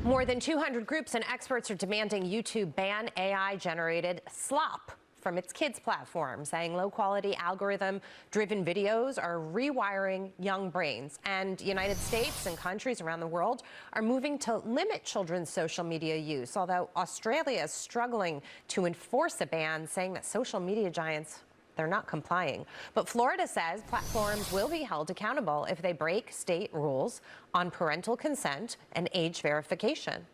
More than 200 groups and experts are demanding YouTube ban AI-generated slop from its kids' platform, saying low-quality algorithm-driven videos are rewiring young brains. And United States and countries around the world are moving to limit children's social media use, although Australia is struggling to enforce a ban, saying that social media giants, they're not complying. But Florida says platforms will be held accountable if they break state rules on parental consent and age verification.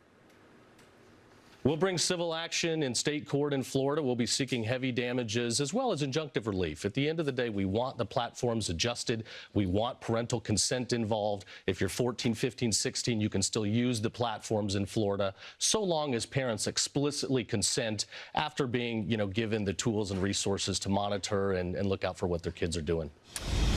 We'll bring civil action in state court in Florida. We'll be seeking heavy damages as well as injunctive relief. At the end of the day, we want the platforms adjusted. We want parental consent involved. If you're 14, 15, 16, you can still use the platforms in Florida, so long as parents explicitly consent after being, given the tools and resources to monitor and look out for what their kids are doing.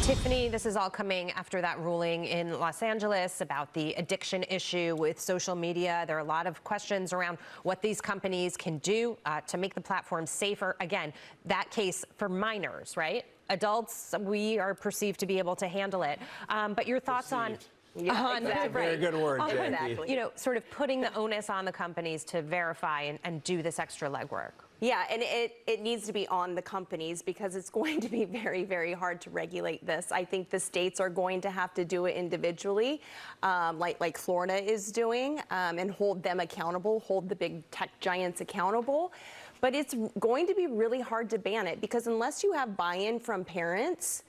Tiffany, this is all coming after that ruling in Los Angeles about the addiction issue with social media. There are a lot of questions around what these companies can do to make the platform safer. Again, that case for minors, right? Adults, we are perceived to be able to handle it. But your thoughts on... Yeah, exactly. Very good word, exactly. Sort of putting the onus on the companies to verify and do this extra legwork. Yeah, and it needs to be on the companies because it's going to be very, very hard to regulate this. I think the states are going to have to do it individually, like Florida is doing, and hold them accountable, hold the big tech giants accountable. But it's going to be really hard to ban it because unless you have buy-in from parents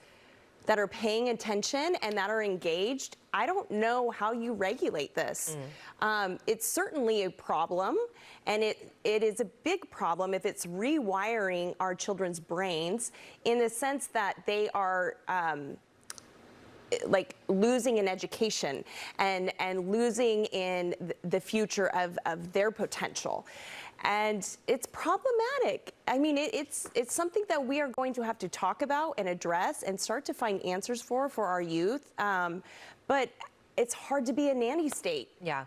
that are paying attention and that are engaged, I don't know how you regulate this. It's certainly a problem, and it is a big problem if it's rewiring our children's brains in the sense that they are like losing in education and losing in the future of their potential. And it's problematic. I mean, it's something that we are going to have to talk about and address and start to find answers for our youth. But it's hard to be a nanny state. Yeah.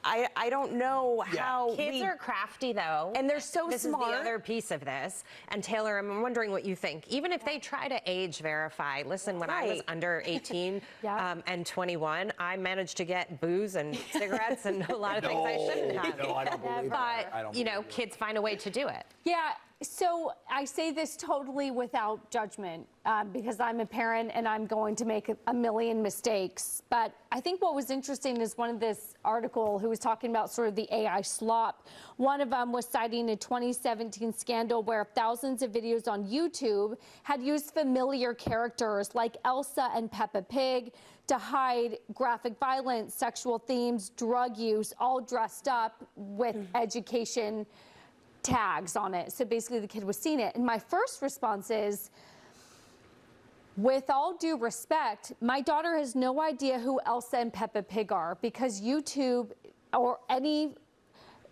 I don't know how kids are crafty though, and they're so this smart. This is the other piece of this. And Taylor, I'm wondering what you think. Even if they try to age verify, listen, when I was under 18 and 21, I managed to get booze and cigarettes and a lot of things I shouldn't have. No, I don't believe that. But kids find a way to do it. Yeah. So I say this totally without judgment because I'm a parent and I'm going to make a million mistakes. But I think what was interesting is one of this article who was talking about sort of the AI slop. One of them was citing a 2017 scandal where thousands of videos on YouTube had used familiar characters like Elsa and Peppa Pig to hide graphic violence, sexual themes, drug use, all dressed up with education tags on it. So basically the kid was seeing it. And my first response is, with all due respect, my daughter has no idea who Elsa and Peppa Pig are because YouTube or any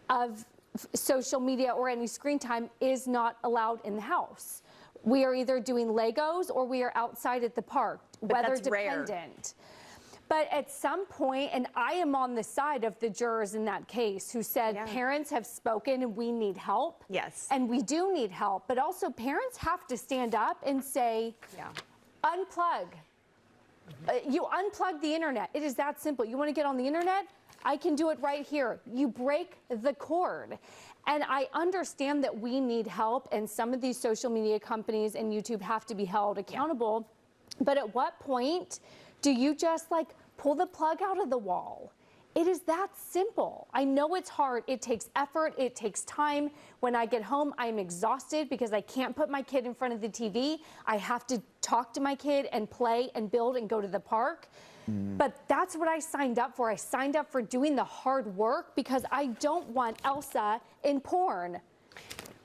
of social media or any screen time is not allowed in the house. We are either doing Legos or we are outside at the park, weather dependent. Rare. But at some point, and I am on the side of the jurors in that case who said parents have spoken and we need help. Yes. And we do need help. But also parents have to stand up and say, unplug. You unplug the internet. It is that simple. You want to get on the internet? I can do it right here. You break the cord. And I understand that we need help and some of these social media companies and YouTube have to be held accountable. But at what point do you just pull the plug out of the wall? It is that simple. I know it's hard. It takes effort. It takes time. When I get home, I'm exhausted because I can't put my kid in front of the TV. I have to talk to my kid and play and build and go to the park. But that's what I signed up for. I signed up for doing the hard work because I don't want Elsa in porn.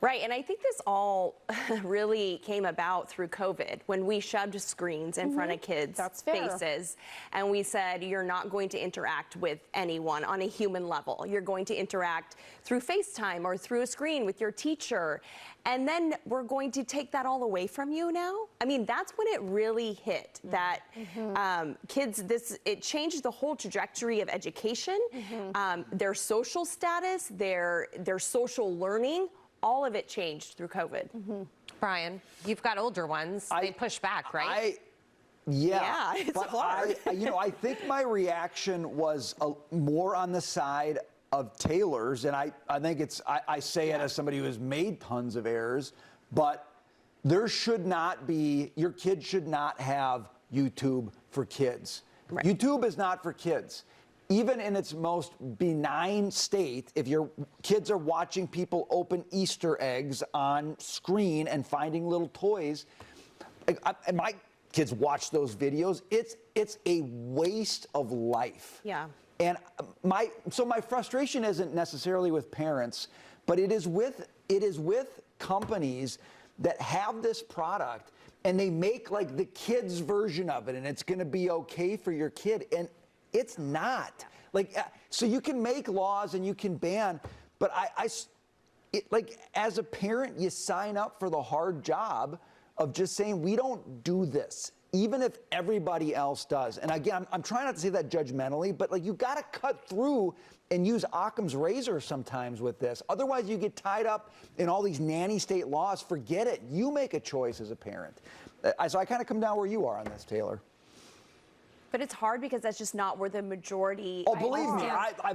Right, and I think this all really came about through COVID when we shoved screens in front of kids' faces and we said you're not going to interact with anyone on a human level. You're going to interact through FaceTime or through a screen with your teacher. And then we're going to take that all away from you now? I mean, that's when it really hit that kids, it changed the whole trajectory of education, their social status, their social learning. All of it changed through COVID. Brian, you've got older ones. They push back, right? Yeah, it's but hard. I think my reaction was more on the side of tailors, and I think I say it as somebody who has made tons of errors, but there should not be, your kid should not have YouTube for kids. Right. YouTube is not for kids. Even in its most benign state, if your kids are watching people open Easter eggs on screen and finding little toys, and my kids watch those videos, it's a waste of life. Yeah. And my frustration isn't necessarily with parents, but it is with companies that have this product and they make like the kids version of it and it's going to be okay for your kid, and it's not. Like, so you can make laws and you can ban, but like as a parent, you sign up for the hard job of just saying, we don't do this, even if everybody else does. And again, I'm trying not to say that judgmentally, but like you got to cut through and use Occam's razor sometimes with this. Otherwise, you get tied up in all these nanny state laws. Forget it. You make a choice as a parent. So I kind of come down where you are on this, Taylor. But it's hard because that's just not where the majority. Oh, believe me,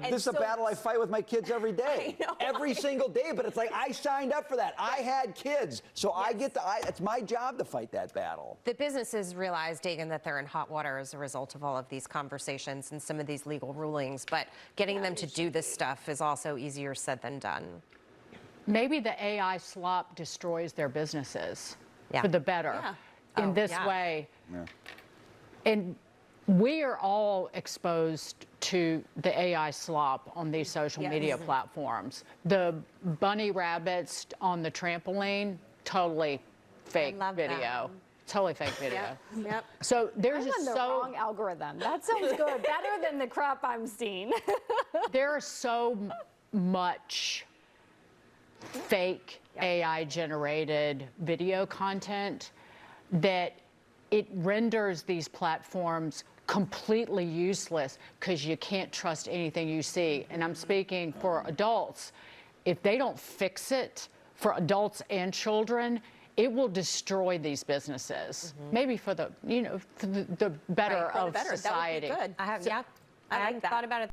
this is a battle I fight with my kids every day, every single day. But it's like I signed up for that. I had kids, so I get to. It's my job to fight that battle. The businesses realize, Dagan, that they're in hot water as a result of all of these conversations and some of these legal rulings. But getting them to do this stuff is also easier said than done. Maybe the AI slop destroys their businesses for the better in this way. Yeah. And we are all exposed to the AI slop on these social media platforms. The bunny rabbits on the trampoline, totally fake video. That. Totally fake video. Yep. So there's I'm just on the wrong algorithm. That sounds good. Better than the crap I'm seeing. There is so much fake AI generated video content that it renders these platforms completely useless because you can't trust anything you see. And I'm speaking for adults. If they don't fix it for adults and children, it will destroy these businesses. Maybe for the, for the better of society. That would be good. I have thought about it.